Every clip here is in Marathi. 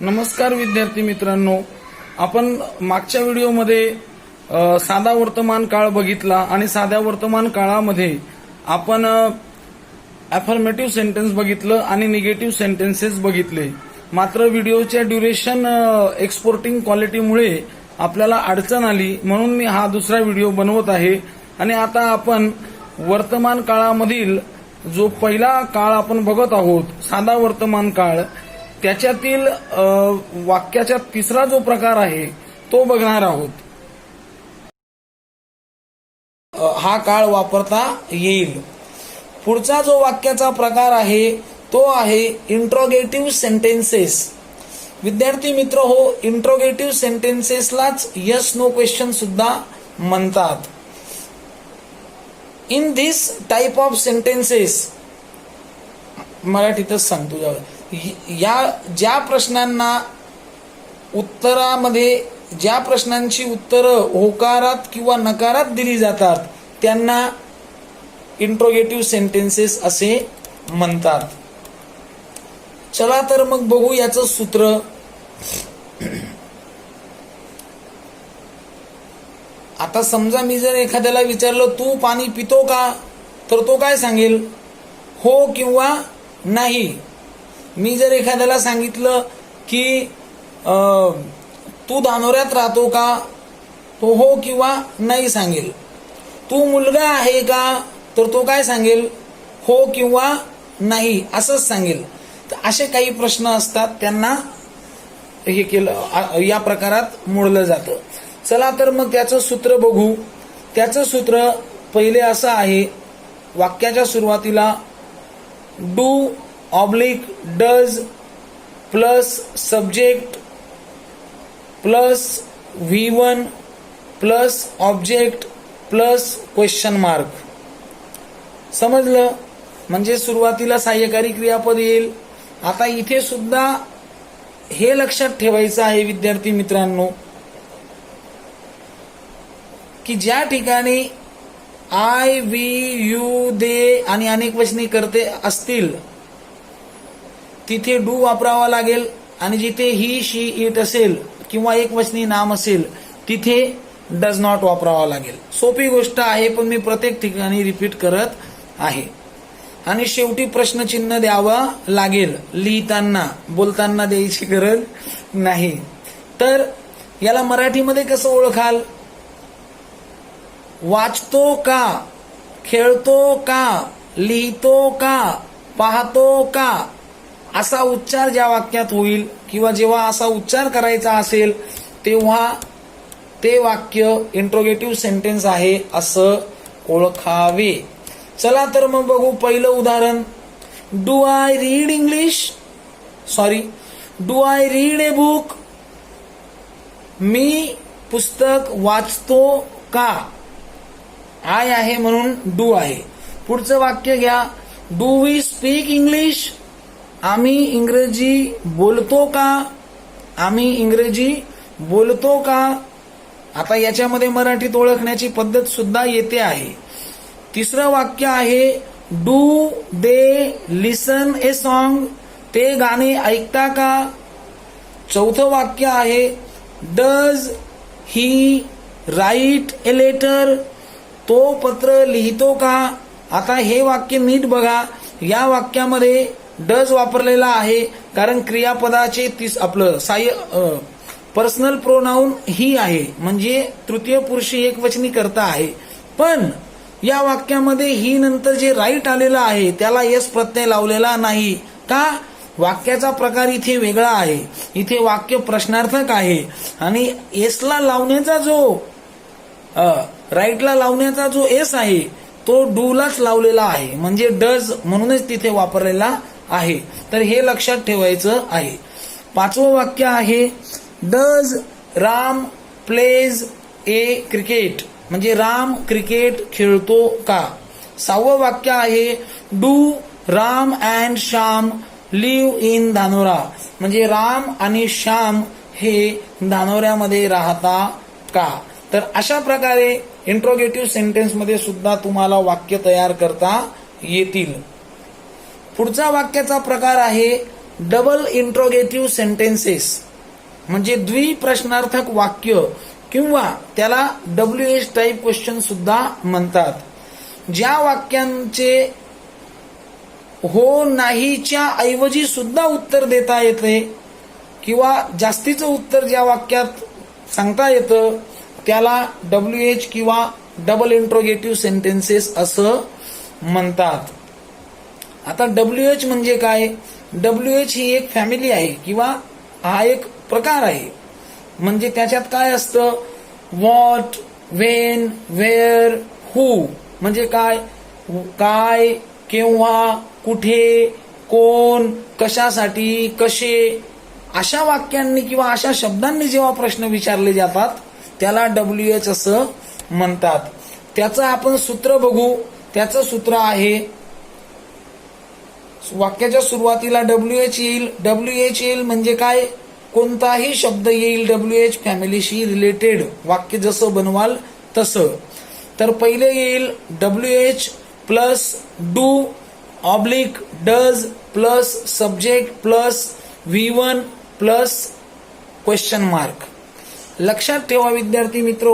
नमस्कार विद्यार्थी मित्रांनो, आपण मागच्या व्हिडिओमध्ये साधा वर्तमान काळ बघितला आणि साध्या वर्तमान काळामध्ये आपण अफर्मेटिव्ह सेंटेन्स बघितलं आणि निगेटिव्ह सेंटेन्सेस बघितले. मात्र व्हिडिओच्या ड्युरेशन एक्सपोर्टिंग क्वालिटीमुळे आपल्याला अडचण आली, म्हणून मी हा दुसरा व्हिडिओ बनवत आहे. आणि आता आपण वर्तमान काळामधील जो पहिला काळ आपण बघत आहोत, साधा वर्तमान काळ, त्याच्यातील वाक्याचा तिसरा जो प्रकार आहे तो बघणार आहोत. हा काळ वापरता येईल. पुढचा जो वाक्याचा प्रकार आहे तो आहे इंट्रोगेटिव्ह सेंटेन्सेस. विद्यार्थी मित्र हो, इंट्रोगेटिव्ह सेंटेन्सेसलाच यस नो क्वेश्चन सुद्धा म्हणतात. In this type of sentences, मराठीतच सांगतो, या ज्या प्रश्नांना उत्तरामध्ये ज्या प्रश्नांची उत्तरं होकारात किंवा नकारात दिली जातात त्यांना इंट्रोगेटिव्ह सेंटेन्सेस असे म्हणतात. चला तर मग बघू याचं सूत्र. आता समजा मी जर एखाद्याला विचारलं तू पाणी पितो का, तर तो काय सांगेल? हो किंवा नाही. मी जर एखाद्याला सांगितलं की तू धानोऱ्यात राहतो का, तो हो किंवा नाही सांगेल. तू मुलगा आहे का, तर तो काय सांगेल? हो किंवा नाही असंच सांगेल. तर असे काही प्रश्न असतात, त्यांना हे केलं या प्रकारात मोडलं जातं. चला तर मग त्याचं सूत्र बघू. त्याचं सूत्र पहिले असं आहे, वाक्याच्या सुरुवातीला do oblique does plus subject plus V1 plus object plus question mark. समजलं? म्हणजे सुरुवातीला सहाय्यकारी क्रियापद येईल. आता इथे सुद्धा हे लक्षात ठेवायचं आहे विद्यार्थी मित्रांनो की ज्या ठिकाणी आय, वी, यू, दे आणि अनेकवचनी कर्ते असतील तिथे डू वापरावा लागेल, आणि जिथे ही, शी, इट असेल किंवा एकवचनी नाम असेल तिथे डज नॉट वापरावा लागेल. सोपी गोष्ट आहे, पण मी प्रत्येक ठिकाणी रिपीट करत आहे. आणि शेवटी प्रश्नचिन्ह द्यावं लागेल. लिहिताना, बोलताना द्यायची गरज नाही. तर याला मराठीमध्ये कसं ओळखाल? वाचतो का, खेळतो का, लिहितो का, पाहतो का, असा उच्चार ज्या वाक्यात होईल किंवा जेव्हा असा उच्चार करायचा असेल तेव्हा ते वाक्य इंट्रोगेटिव्ह सेंटेन्स आहे असं ओळखावे. चला तर मग बघू पहिलं उदाहरण. Do I read English, sorry, do I read a book. मी पुस्तक वाचतो का. आय आहे म्हणून डू आहे. पुढचं वाक्य घ्या. Do we speak English. आम्ही इंग्रजी बोलतो का. आम्ही इंग्रजी बोलतो का. आता याच्यामध्ये मराठीत ओळखण्याची पद्धत सुद्धा येते आहे. तिसरं वाक्य आहे do they listen a song. ते गाणे ऐकता का. चौथं वाक्य आहे does he write a letter. तो पत्र लिहितो का. आता हे वाक्य नीट बघा. या वाक्यामध्ये डज वापरलेला आहे कारण क्रियापदाचे आपलं पर्सनल प्रोनाउन ही आहे, म्हणजे तृतीय पुरुषी एकवचनी कर्ता आहे. पण या वाक्यामध्ये ही नंतर जे राईट आलेलं आहे त्याला यस प्रत्यय लावलेला नाही. का? वाक्याचा प्रकार इथे वेगळा आहे. इथे वाक्य प्रश्नार्थक आहे आणि एसला लावण्याचा जो राईटला लावण्याचा जो एस आहे तो डूलाच लावलेला आहे, म्हणजे डज म्हणूनच तिथे वापरलेला आहे. तर हे लक्षात ठेवायचं आहे. पाचवं वाक्य आहे does Ram plays a cricket. म्हणजे राम क्रिकेट खेळतो का. सहावं वाक्य आहे do Ram and Shyam live in Dhanora. म्हणजे राम आणि श्याम हे धानोऱ्यामध्ये राहता का. तर अशा प्रकारे इंट्रोगेटिव्ह सेंटेन्स मध्ये सुद्धा तुम्हाला वाक्य तयार करता येतील. पुढचा वाक्याचा प्रकार आहे डबल इंट्रोगेटिव्ह सेंटेन्सेस म्हणजे द्विप्रश्नार्थक वाक्य किंवा त्याला WH टाईप क्वेश्चन सुद्धा म्हणतात. ज्या वाक्यांचे हो नाहीच्या ऐवजी सुद्धा उत्तर देता येते किंवा जास्तीचं उत्तर ज्या वाक्यात सांगता येतं त्याला WH किंवा डबल इंट्रोगेटिव्ह सेंटेन्सेस असं म्हणतात. आता WH म्हणजे काय? WH ही एक फॅमिली आहे किंवा हा एक प्रकार आहे. म्हणजे त्याच्यात काय असतं? व्हॉट, व्हेन, वेअर, हू म्हणजे काय? काय, केव्हा, कुठे, कोण, कशासाठी, कसे अशा वाक्यांनी किंवा अशा शब्दांनी जेव्हा प्रश्न विचारले जातात त्याला WH असं म्हणतात. त्याचं आपण सूत्र बघू. त्याचं सूत्र आहे वाक्याच्या सुरुवातीला WH येईल. WH येईल म्हणजे काय? कोणताही शब्द येईल WH फॅमिलीशी रिलेटेड वाक्य जसं बनवाल तसं. तर पहिले येईल WH plus do oblique does plus subject plus V1 plus question mark. लक्षात ठेवा विद्यार्थी मित्र,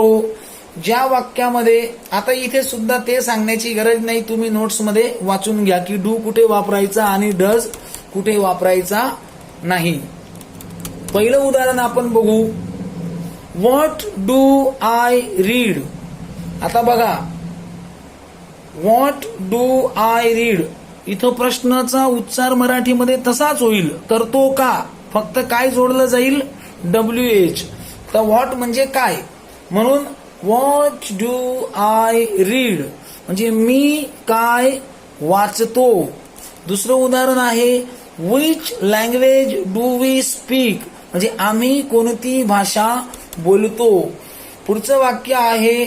ज्या वाक्यामध्ये आता इथे सुद्धा ते सांगण्याची गरज नाही, तुम्ही नोट्समध्ये वाचून घ्या की डू कुठे वापरायचा आणि डज कुठे वापरायचा नाही. पहिलं उदाहरण आपण बघू. What do I read. आता बघा व्हॉट डू आय रीड इथं प्रश्नाचा उच्चार मराठीमध्ये तसाच होईल. तर तो का फक्त काय जोडलं जाईल? WH. तर व्हॉट म्हणजे काय म्हणून व्हॉट डू आय रीड म्हणजे मी काय वाचतो. दुसरं उदाहरण आहे which language do we speak म्हणजे आम्ही कोणती भाषा बोलतो. पुढचं वाक्य आहे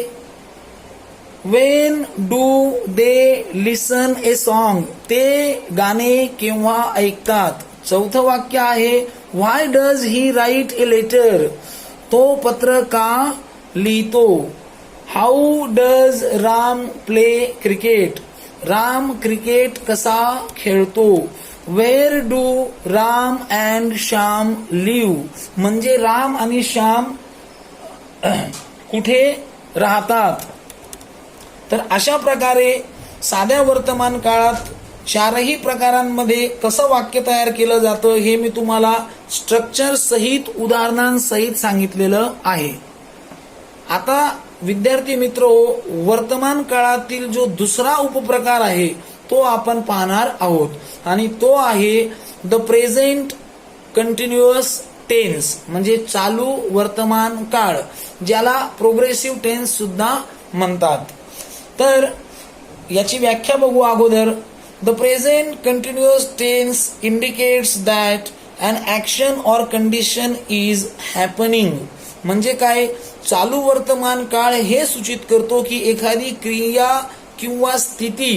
when do they listen a song ते गाणे केव्हा ऐकतात. चौथं वाक्य आहे why does he write a letter तो पत्र का लिहितो. How does Ram play cricket Ram cricket कसा खेळतो. Where do Ram and Shyam live म्हणजे राम आणि श्याम कुठे राहतात. तर अशा प्रकारे साध्या वर्तमान काळात चारही प्रकारांमध्ये कसं वाक्य तयार केलं जातं हे मी तुम्हाला स्ट्रक्चर सहित उदाहरणांसहित सांगितलेलं आहे. आता विद्यार्थी मित्र, वर्तमान काळातील जो दुसरा उपप्रकार आहे तो आपण पाहणार आहोत आणि तो आहे द प्रेझेंट कंटिन्युअस टेन्स म्हणजे चालू वर्तमान काळ, ज्याला प्रोग्रेसिव्ह टेन्स सुद्धा म्हणतात. तर याची व्याख्या बघू अगोदर. The present continuous tense indicates that an action or condition is happening म्हणजे काय? चालू वर्तमान काळ हे सूचित करतो की एखादी क्रिया किंवा स्थिती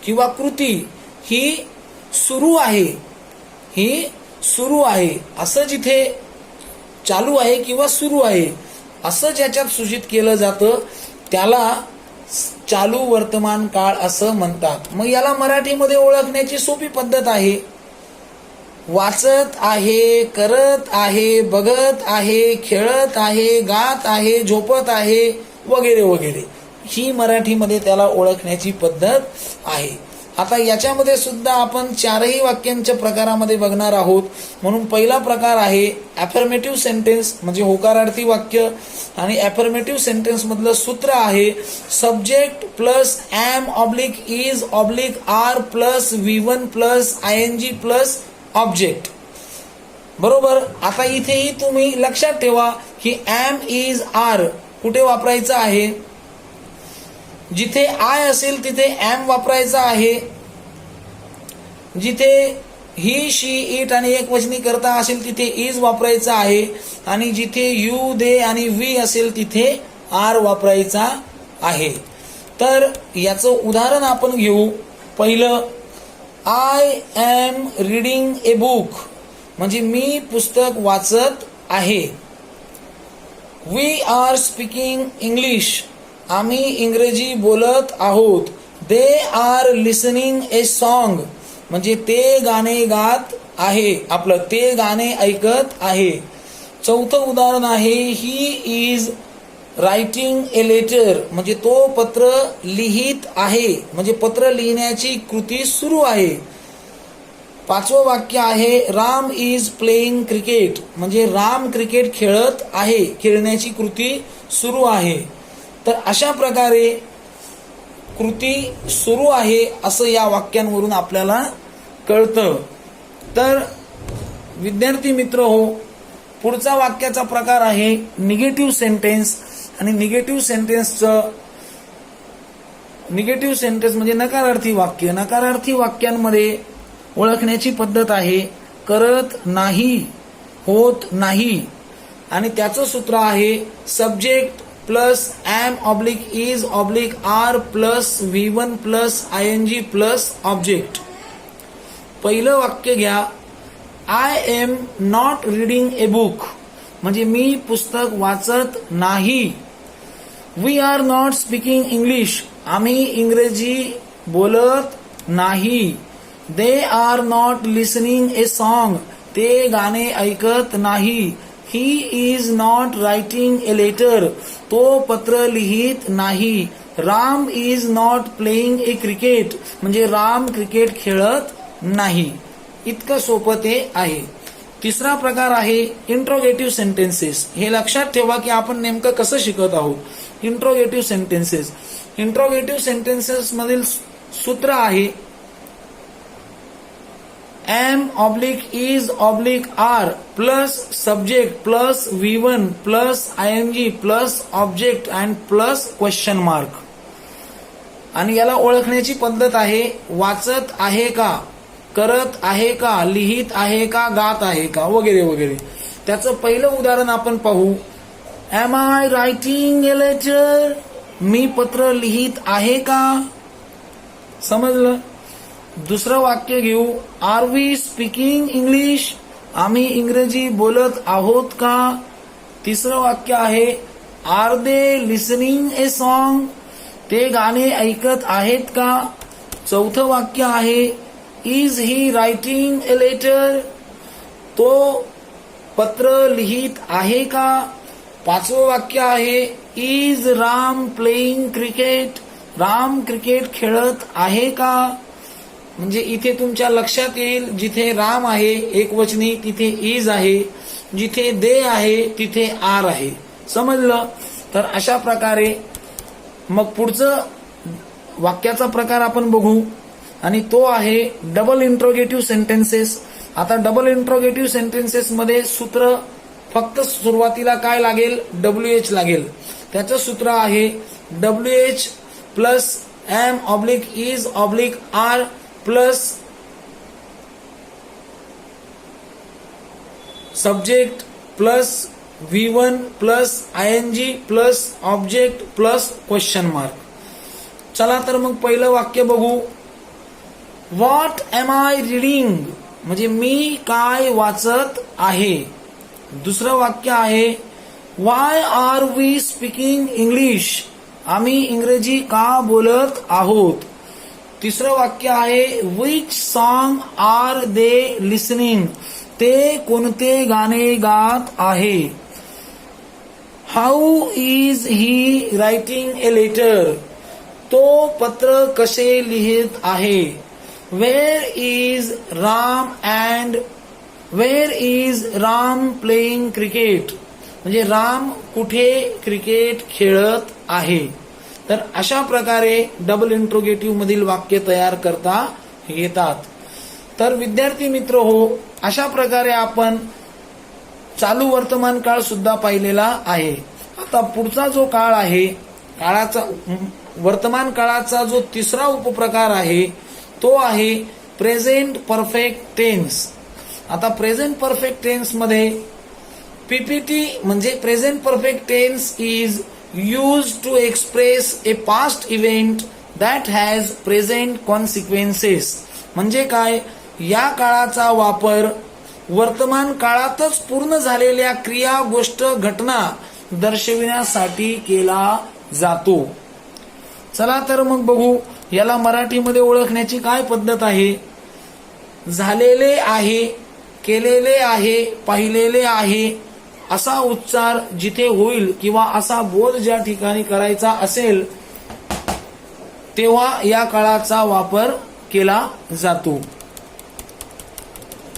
किंवा कृती ही सुरू आहे असं जिथे चालू आहे किंवा सुरू आहे असं ज्याच्यात सूचित केलं जातं त्याला चालू वर्तमान काळ असं म्हणतात. मग याला मराठीमध्ये ओळखण्याची सोपी पद्धत आहे. वाचत आहे, करत आहे, बघत आहे, खेळत आहे, गात आहे, झोपत आहे वगैरे वगैरे ही मराठीमध्ये त्याला ओळखण्याची पद्धत आहे. आता याच्यामध्ये सुद्धा आपण चारही वाक्यांच्या प्रकारामध्ये बघणार आहोत. म्हणून पहिला प्रकार आहे अफर्मेटिव्ह सेंटेन्स म्हणजे होकारार्थी वाक्य आणि अफर्मेटिव्ह सेंटेन्स मधलं सूत्र आहे subject plus am oblique is oblique are plus V1 plus ING plus object. बरोबर. आता इथेही तुम्ही लक्षात ठेवा की एम इज आर कुठे वापरायचं आहे? जिथे आय असेल तिथे एम वापरायचा आहे. जिथे ही शी इट आणि एकवचनी करता असेल तिथे इज वापरायचा आहे आणि जिथे यू दे आणि वी असेल तिथे आर वापरायचा आहे. तर याचं उदाहरण आपण घेऊ. पहिलं I am reading a book म्हणजे मी पुस्तक वाचत आहे. वी आर स्पीकिंग इंग्लिश आम्ही इंग्रजी बोलत आहोत. They are listening a song म्हणजे ते गाणे गात आहे, आपलं ते गाणे ऐकत आहे. चौथं उदाहरण आहे he is writing a letter, म्हणजे तो पत्र लिहित आहे, म्हणजे पत्र लिहिण्याची कृती सुरू आहे. पाचवं वाक्य आहे राम इज प्लेइंग क्रिकेट, म्हणजे राम क्रिकेट खेळत आहे, खेळण्याची कृती सुरू आहे. तर अशा प्रकारे कृती सुरू आहे असं या वाक्यांवरून आपल्याला कळतं. तर विद्यार्थी मित्र हो, पुढचा वाक्याचा प्रकार आहे निगेटिव्ह सेंटेन्स. आणि निगेटिव्ह सेंटेन्स म्हणजे नकारार्थी वाक्य. नकारार्थी वाक्यांमध्ये ओळखण्याची पद्धत आहे करत नाही, होत नाही. आणि त्याचं सूत्र आहे subject plus am oblique is oblique are plus V1 plus ING plus object. पहिलं वाक्य घ्या, I am not reading a book, म्हणजे मी पुस्तक वाचत नाही. We are not speaking English, आम्ही इंग्रजी बोलत नाही. They are not listening a song, ते गाणे ऐकत नाही. He is not writing a letter, तो पत्र लिहित नाही. Ram is not playing a cricket, म्हणजे राम क्रिकेट खेळत नाही. इतकं सोपं ते आहे. तिसरा प्रकार आहे इंट्रोगेटिव्ह सेंटेन्सेस. हे लक्षात ठेवा की आपण नेमकं कसं शिकत आहोत. Interrogative sentences. इंट्रोगेटिव्ह सेंटेन्सेस मधील सूत्र आहे am oblique is oblique are plus subject plus V1 plus ING plus object and plus question mark. आणि याला ओळखण्याची पद्धत आहे वाचत आहे का, करत आहे का, लिहित आहे का, गात आहे का, वगैरे वगैरे. त्याचं पहिलं उदाहरण आपण पाहू. Am I writing a letter, मी पत्र लिहित आहे का, समजलं. दुसरं वाक्य घेऊ, आर वी स्पीकिंग इंग्लिश, आम्ही इंग्रजी बोलत आहोत का. तिसरं वाक्य आहे are they listening a song, ते गाणे ऐकत आहेत का. चौथं वाक्य आहे is he writing a letter, तो पत्र लिहित आहे का. पाचवं वाक्य आहे is Ram playing cricket, Ram cricket खेळत आहे का. म्हणजे इथे तुमच्या लक्षात येईल जिथे राम आहे एकवचनी तिथे इज आहे, जिथे दे आहे तिथे आर आहे. समजलं. तर अशा प्रकारे मग पुढचं वाक्याचा प्रकार आपण बघू आणि तो आहे डबल इंट्रोगेटिव्ह सेंटेन्सेस. आता डबल इंट्रोगेटिव्ह सेंटेन्सेस मध्ये सूत्र फक्त सुरुवातीला काय लागेल, WH लागेल. त्याचं सूत्र आहे WH plus am oblique is oblique are plus subject plus V1 plus ING plus object plus question mark. चला तर मग पहिलं वाक्य बघू. व्हॉट एम आय रीडिंग, म्हणजे मी काय वाचत आहे. दुसरं वाक्य आहे why are we speaking English, आम्ही इंग्रजी का बोलत आहोत. तिसरं वाक्य आहे which song are they listening, ते कोणते गाणे गात आहे. How is he writing a letter, तो पत्र कसे लिहित आहे. Where is Ram playing cricket, म्हणजे राम कुठे क्रिकेट खेळत आहे. तर अशा प्रकारे डबल इंट्रोगेटिव्ह मधील वाक्य तयार करता येतात. तर विद्यार्थी मित्र हो, अशा प्रकारे आपण चालू वर्तमान काळ सुद्धा पाहिलेला आहे. आता पुढचा जो काळ आहे, वर्तमान काळाचा जो तिसरा उपप्रकार आहे तो आहे प्रेझेंट परफेक्ट टेन्स. आता प्रेझेंट परफेक्ट टेन्स मध्ये PPT म्हणजे present perfect tense is used to express a past event that has present consequences. म्हणजे काय, या काळाचा वापर वर्तमान काळातच पूर्ण झालेल्या क्रिया गोष्ट घटना दर्शविण्यासाठी केला जातो. चला तर मग बघू याला मराठीमध्ये ओळखण्याची काय पद्धत आहे. झालेले आहे केलेले आहे, पाहिलेले आहे असा उच्चार जिथे होईल किंवा असा बोध ज्या ठिकाणी करायचा असेल तेव्हा या काळाचा वापर केला जातो.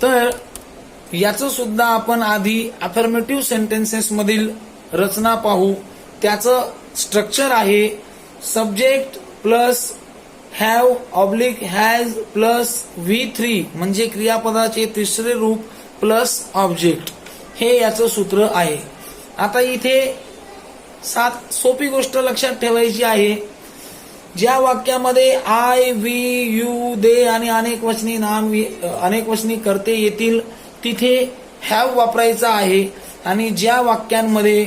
तर याचं सुद्धा आपण आधी अफर्मेटिव्ह सेंटेन्सेस मधील रचना पाहू. त्याचं स्ट्रक्चर आहे subject plus have oblique has plus V3 म्हणजे क्रियापदाचे तिसरे रूप प्लस ऑब्जेक्ट, हे याचं सूत्र आहे. आता इथे सोपी गोष्ट लक्षात ठेवायची आहे. ज्या वाक्यामध्ये आय, वी, यू, दे आणि अनेक वचनी कर्ते येतील तिथे हॅव वापरायचा आहे. आणि ज्या वाक्यांमध्ये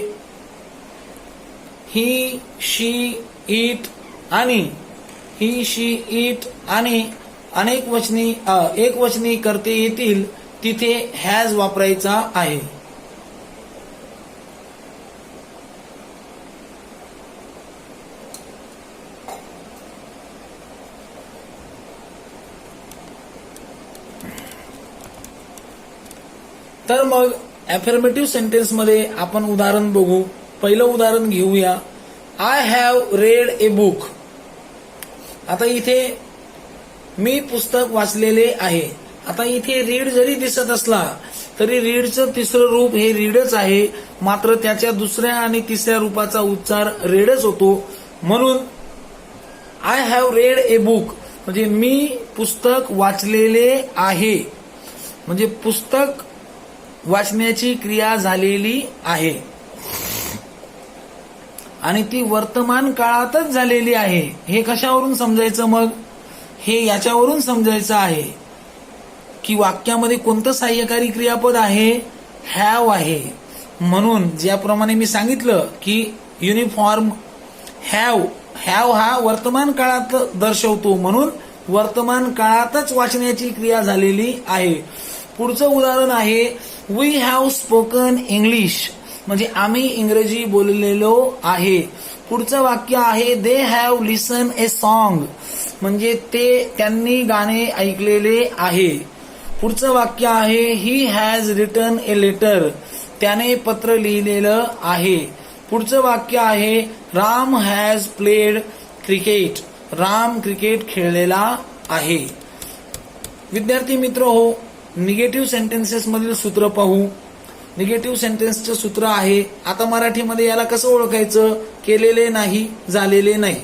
ही, शी, इट आणि एकवचनी कर्ते येतील तिथे हॅज वापरायचा आहे. तर मग अफर्मेटिव्ह सेंटेन्स मध्ये आपण उदाहरण बघू. पहिलं उदाहरण घेऊया. I have red a book. आता इथे मी पुस्तक वाचलेले आहे. आता इथे रीड जरी दिसत असला तरी रीडचं तिसरं रूप हे रीडच आहे, मात्र त्याच्या दुसऱ्या आणि तिसऱ्या रूपाचा उच्चार रेडच होतो. म्हणून I have red a book म्हणजे मी पुस्तक वाचलेले आहे, म्हणजे पुस्तक वाचण्याची क्रिया झालेली आहे आणि ती वर्तमान काळातच झालेली आहे. हे कशावरून समजायचं मग? हे याच्यावरून समजायचं आहे की वाक्यामध्ये कोणतं सहाय्यकारी क्रियापद आहे? हॅव आहे. म्हणून ज्याप्रमाणे मी सांगितलं की युनिफॉर्म हॅव हा वर्तमान काळात दर्शवतो, म्हणून वर्तमान काळातच वाचण्याची क्रिया झालेली आहे. पुढचं उदाहरण आहे वी हॅव स्पोकन इंग्लिश म्हणजे आम्ही इंग्रजी बोललेलो आहे. पुढचं वाक्य आहे they have listen a song म्हणजे त्यांनी गाणे ऐकलेले आहे. पुढचं वाक्य आहे he has written a letter त्याने पत्र लिहिलेलं आहे. पुढचं वाक्य आहे Ram has played cricket Ram cricket खेळलेला आहे. विद्यार्थी मित्र हो, निगेटिव्ह सेंटेन्सेस मधील सूत्र पाहू. निगेटिव्ह सेंटेन्सचं सूत्र आहे, आता मराठीमध्ये याला कसं ओळखायचं? केलेले नाही, झालेले नाही.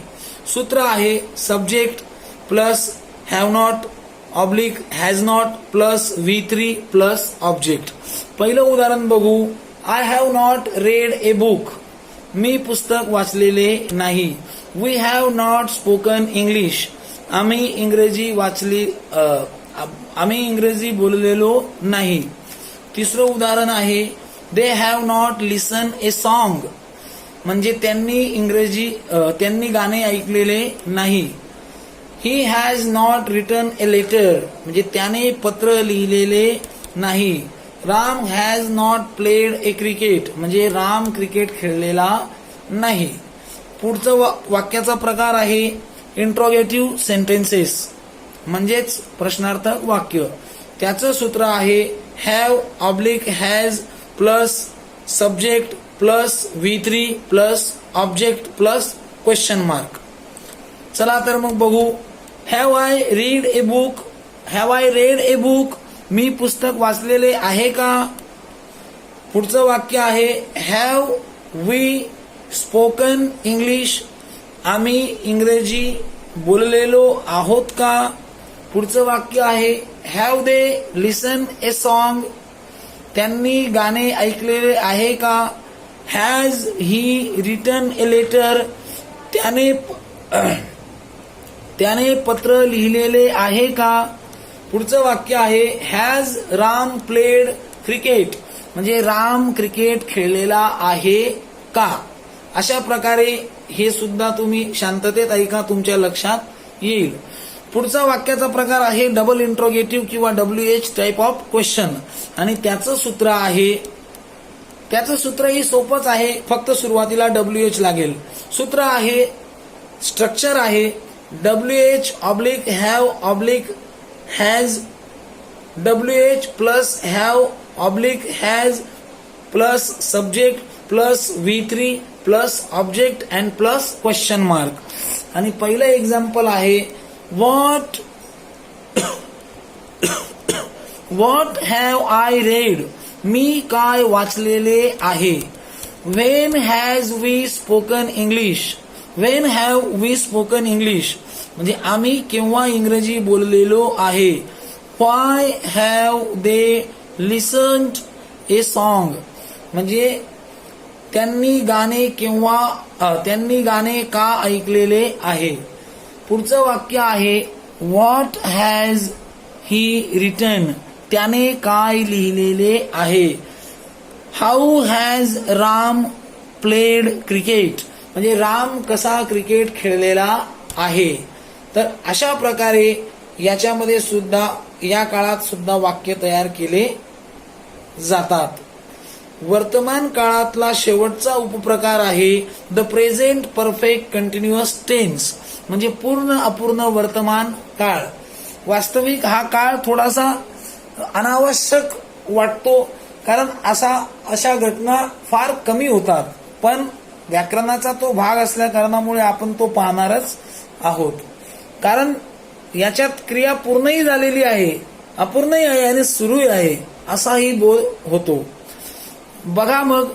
सूत्र आहे subject plus have not oblique has not plus V3 plus object. पहिलं उदाहरण बघू. I have not read a book मी पुस्तक वाचलेले नाही. We have not spoken English आम्ही इंग्रजी बोललेलो नाही. तिसरं उदाहरण आहे they have not listen a song म्हणजे त्यांनी गाणे ऐकलेले नाही. He has not written a letter म्हणजे त्याने पत्र लिहिलेले नाही. Ram has not played a cricket म्हणजे राम क्रिकेट खेळलेला नाही. पुढचं वाक्याचा प्रकार आहे इंट्रोगेटिव्ह सेंटेन्सेस म्हणजेच प्रश्नार्थक वाक्य. त्याचं सूत्र आहे have oblique has plus subject plus V3 plus object plus question mark. चला तर मग बघू. Have I read a book have I read a book मी पुस्तक वाचलेले आहे का? पुढचं वाक्य आहे हॅव वी स्पोकन इंग्लिश आम्ही इंग्रजी बोललेलो आहोत का? पुढचं वाक्य आहे have they listen a song त्यांनी गाणे ऐकलेले आहे का? Has he written a letter त्याने पत्र लिहिलेले आहे का? पुढचं वाक्य आहे हॅज राम प्लेड क्रिकेट म्हणजे राम क्रिकेट खेळलेला आहे का? अशा प्रकारे हे सुद्धा तुम्ही शांततेत ऐका, तुमच्या लक्षात येईल. पुढचा वाक्याचा प्रकार आहे डबल इंट्रोगेटिव्ह किंवा WH टाइप ऑफ क्वेश्चन आणि त्याचं सूत्रही सोपंच आहे, फक्त सुरुवातीला WH लागेल. सूत्र आहे स्ट्रक्चर आहे WH oblique have oblique has WH plus have oblique has plus subject plus V3 plus object and plus question mark. आणि पहिलं एक्झाम्पल आहे what what have I read, मी काय वाचलेले आहे. When has we spoken English, when have we spoken English म्हणजे आम्ही केव्हा इंग्रजी बोललेलो आहे. Why have they listened a song म्हणजे त्यांनी गाणे का ऐकलेले आहे. पुढचं वाक्य आहे व्हॉट हॅज ही रिटन, त्याने काय लिहिलेले आहे. How has Ram played cricket म्हणजे राम कसा क्रिकेट खेळलेला आहे. तर अशा प्रकारे याच्यामध्ये सुद्धा या काळात सुद्धा वाक्य तयार केले जातात. वर्तमान काळातला शेवटचा उपप्रकार आहे the present perfect continuous tense म्हणजे पूर्ण अपूर्ण वर्तमान काळ. वास्तविक हा काळ थोडासा अनावश्यक वाटतो कारण अशा घटना फार कमी होतात, पण व्याकरणाचा तो भाग असल्या कारणामुळे आपण तो पाहणारच आहोत. कारण याच्यात क्रिया पूर्णही झालेली आहे, अपूर्णही आहे आणि सुरूही आहे असाही बोध होतो. बघा मग,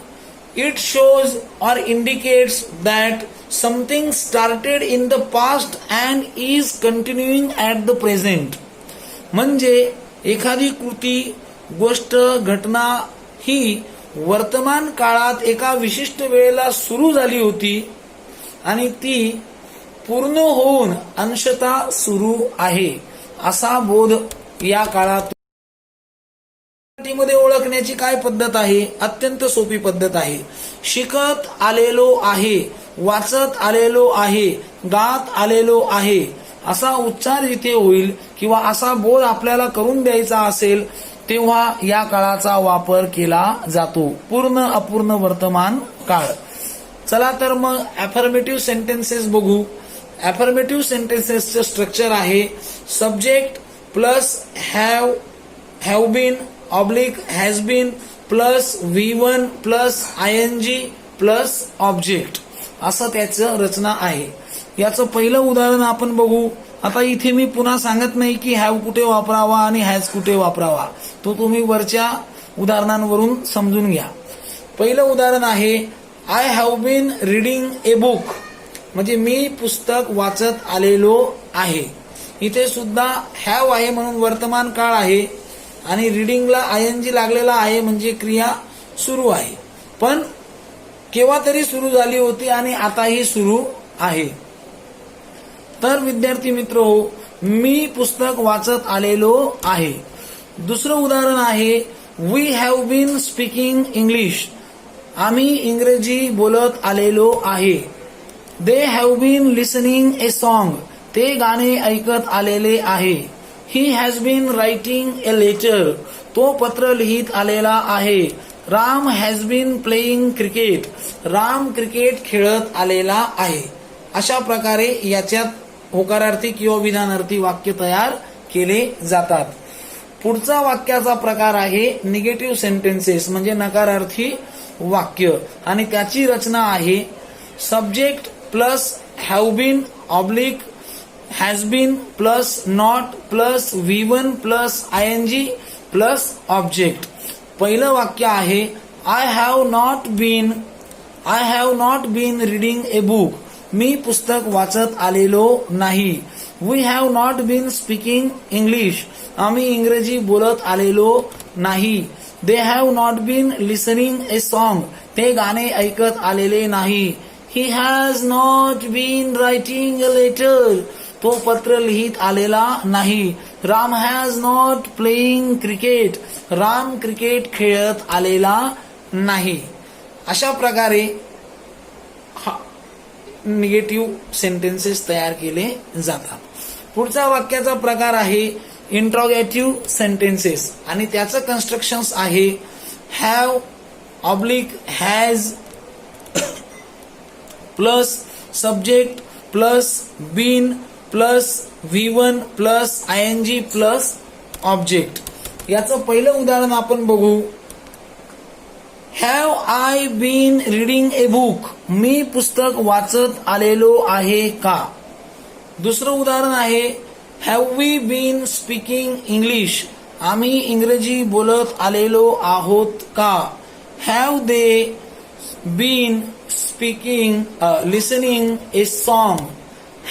it shows or indicates that something started in the past and is कंटिन्युइंग at the present म्हणजे एखादी कृती, गोष्ट, घटना ही वर्तमान काळात एका विशिष्ट वेळेला सुरू झाली होती आणि ती पूर्ण होऊन अंशतः सुरू आहे असा बोध या काळात. मराठीमध्ये ओळखण्याची काय पद्धत आहे? अत्यंत सोपी पद्धत आहे. शिकत आलेलो आहे, वाचत आलेलो आहे, गात आलेलो आहे असा उच्चार जिथे होईल किंवा असा बोध आपल्याला करून द्यायचा असेल तेव्हा या काळाचा वापर केला जातो. पूर्ण अपूर्ण वर्तमान काळ. चला तर मग अफर्मेटिव्ह सेंटेन्सेस बघू. अफर्मेटिव्ह सेंटेन्सेसचं स्ट्रक्चर आहे subject plus have been oblique has been plus V1 plus ING plus object असं त्याचं रचना आहे. याचं पहिलं उदाहरण आपण बघू. आता इथे मी पुन्हा सांगत नाही की हॅव कुठे वापरावा आणि हॅज कुठे वापरावा, तो तुम्ही वरच्या उदाहरणांवरून समजून घ्या. पहिलं उदाहरण आहे I have been reading a book म्हणजे मी पुस्तक वाचत आलेलो आहे. इथे सुद्धा हॅव आहे म्हणून वर्तमान काळ आहे आणि रिडिंगला ING लागलेला आहे म्हणजे क्रिया सुरू आहे, पण केव्हा तरी सुरू झाली होती आणि आताही सुरू आहे. तर विद्यार्थी मित्र हो, मी पुस्तक वाचत आलेलो आहे. दुसरं उदाहरण आहे we have been speaking English आम्ही इंग्रजी बोलत आलेलो आहे. They have been listening a song ते गाणे ऐकत आलेले आहे. He has been writing a letter तो पत्र लिहित आलेला आहे. Ram has been playing cricket Ram cricket खेळत आलेला आहे. अशा प्रकारे याच्यात होकारार्थी किंवा विधानार्थी वाक्य तयार केले जातात. पुढचा वाक्याचा प्रकार आहे निगेटिव्ह सेंटेन्सेस म्हणजे नकारार्थी वाक्य आणि त्याची रचना आहे subject plus have been oblique has been plus not plus V1 plus ING plus object. पहिलं वाक्य आहे I have not been reading a book मी पुस्तक वाचत आलेलो नाही. We have not been speaking English आम्ही इंग्रजी बोलत आलेलो नाही. They have not been listening a song ते गाणे ऐकत आलेले नाही. He has not been writing a letter तो पत्र लिहित आलेला नाही. Ram has not playing cricket Ram cricket खेळत आलेला नाही. अशा प्रकारे निगेटिव्ह सेंटेन्सेस तयार केले जातात. पुढचा वाक्याचा प्रकार आहे इंट्रोगेटिव्ह सेंटेन्सेस आणि त्याचं कन्स्ट्रक्शन्स आहे have oblique has plus subject plus been plus V1 plus ING plus object. याचं पहिलं उदाहरण आपण बघू. Have I been reading a book, मी पुस्तक वाचत आलेलो आहे का. दुसरं उदाहरण आहे have we been speaking English, आम्ही इंग्रजी बोलत आलेलो आहोत का. Have they been speaking listening a song.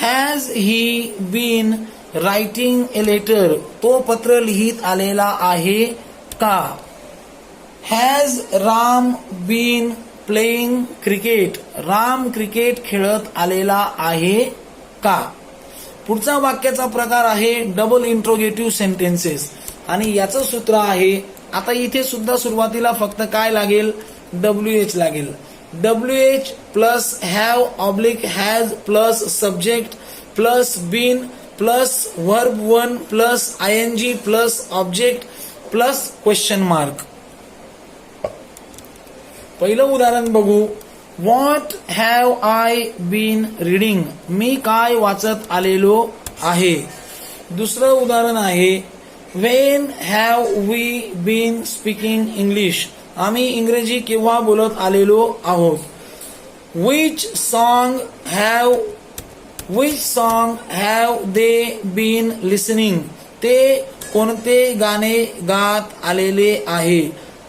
Has he been writing a letter, तो पत्र लिहित आलेला आहे का. Has Ram been playing cricket, Ram cricket खेळत आलेला आहे का. पुढचा वाक्याचा प्रकार आहे डबल इंट्रोगेटिव्ह सेंटेन्सेस आणि याचं सूत्र आहे. आता इथे सुद्धा सुरुवातीला फक्त काय लागेल, WH लागेल. WH plus have oblique has plus subject plus been plus verb 1 plus ING plus object plus question mark. पहिलं उदाहरण बघू. What have I been reading, मी काय वाचत आलेलो आहे. दुसरं उदाहरण आहे when have we been speaking English, आम्ही इंग्रजी केव्हा बोलत आलेलो आहोत. Which song have they been listening, ते कोणते गाणे गात आलेले आहे.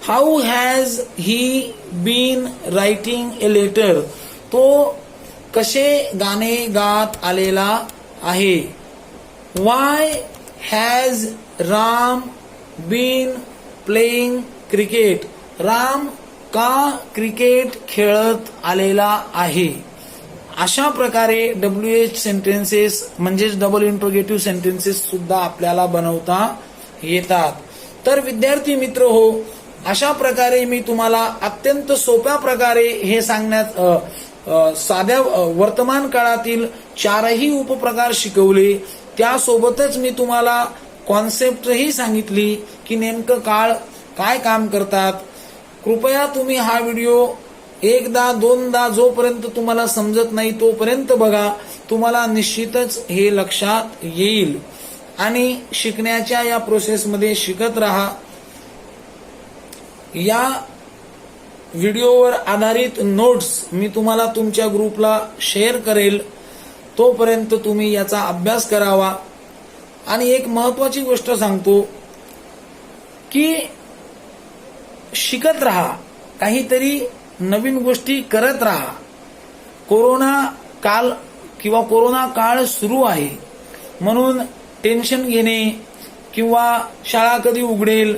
How has he been writing a letter, तो कसे गाणे गात आलेला आहे. Why has Ram been playing cricket, Ram का क्रिकेट खेळत आलेला आहे. अशा प्रकारे WH सेंटेन्सेस म्हणजेच डबल इंट्रोगेटिव्ह सेंटेन्सेस सुद्धा आपल्याला बनवता येतात. तर विद्यार्थी मित्र हो, अशा प्रकारे मी तुम्हाला अत्यंत सोप्या प्रकारे हे सांगण्यात साध्या वर्तमान काळातील 4ही उपप्रकार शिकवले. त्यासोबतच मी तुम्हाला कॉन्सेप्टही सांगितली की नेमकं काळ काय काम करतात. कृपया तुम्ही हा व्हिडिओ एकदा दोनदा जोपर्यंत तुम्हाला समजत नाही तोपर्यंत बघा, तुम्हाला निश्चितच हे लक्षात येईल आणि शिकण्याच्या या प्रोसेसमध्ये शिकत राहा. या व्हिडिओवर आधारित नोट्स मी तुम्हाला तुमच्या ग्रुपला शेअर करेल, तोपर्यंत तुम्ही याचा अभ्यास करावा. आणि एक महत्वाची गोष्ट सांगतो की शिकत राहा, काहीतरी नवीन गोष्टी करत राहा. कोरोना काळ सुरू आहे म्हणून टेन्शन घेणे किंवा शाळा कधी उघडेल,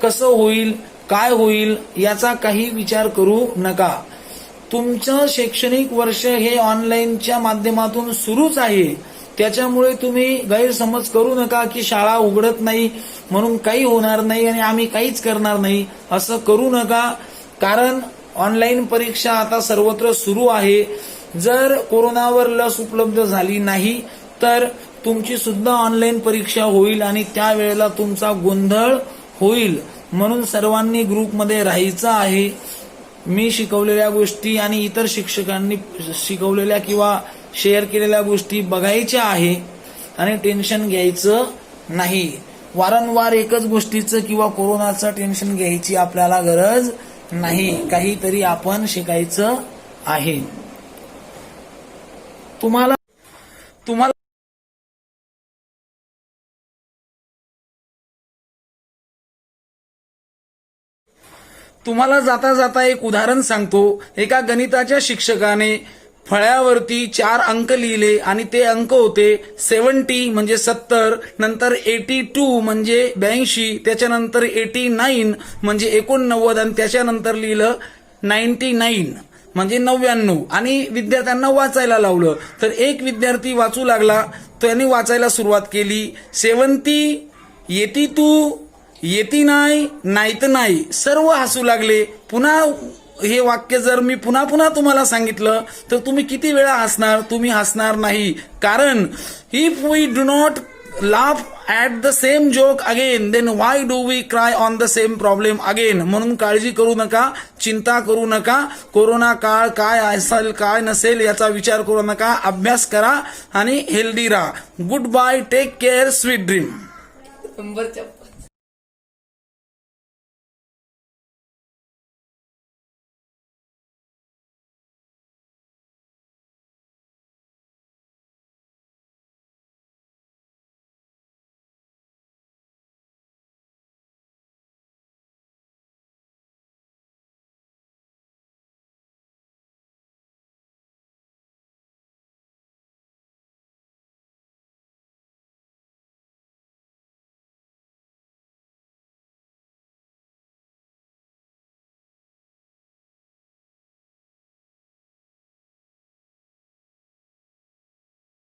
कसं होईल, काय होईल याचा काही विचार करू नका. तुमचं शैक्षणिक वर्ष हे ऑनलाईनच्या माध्यमातून सुरूच आहे, त्याच्यामुळे तुम्ही गैरसमज करू नका की शाळा उघडत नाही म्हणून काही होणार नाही आणि आम्ही काहीच करणार नाही, असं करू नका. कारण ऑनलाईन परीक्षा आता सर्वत्र सुरू आहे. जर कोरोनावर लस उपलब्ध झाली नाही तर तुमची सुद्धा ऑनलाईन परीक्षा होईल आणि त्यावेळेला तुमचा गोंधळ होईल. म्हणून सर्वांनी ग्रुपमध्ये राहायचं आहे. मी शिकवलेल्या गोष्टी आणि इतर शिक्षकांनी शिकवलेल्या किंवा शेअर केलेल्या गोष्टी बघायच्या आहे आणि टेन्शन घ्यायचं नाही. वारंवार एकच गोष्टीचं किंवा कोरोनाचं टेन्शन घ्यायची आपल्याला गरज नाही. काहीतरी आपण शिकायचं आहे. तुम्हाला जाता जाता एक उदाहरण सांगतो. एका गणिताच्या शिक्षकाने फळ्यावरती 4 अंक लिहिले आणि ते अंक होते 70 म्हणजे 70, नंतर 82 म्हणजे 82, त्याच्यानंतर 89 म्हणजे 89 आणि त्याच्यानंतर लिहिलं 99 म्हणजे 99 आणि विद्यार्थ्यांना वाचायला लावलं. तर एक विद्यार्थी वाचू लागला, त्याने वाचायला सुरुवात केली 70, 82, 89, नाहीत नाही. सर्व हसू लागले. पुन्हा हे वाक्य जर मी पुन्हा तुम्हाला सांगितलं तर तुम्ही किती वेळा हसणार? तुम्ही हसणार नाही. कारण if we do not laugh at the same joke again, then why do we cry on the same problem again? म्हणून काळजी करू नका, चिंता करू नका. कोरोना काळ काय असेल काय नसेल याचा विचार करू नका. अभ्यास करा आणि हेल्दी राहा. Good bye, take care, sweet dream.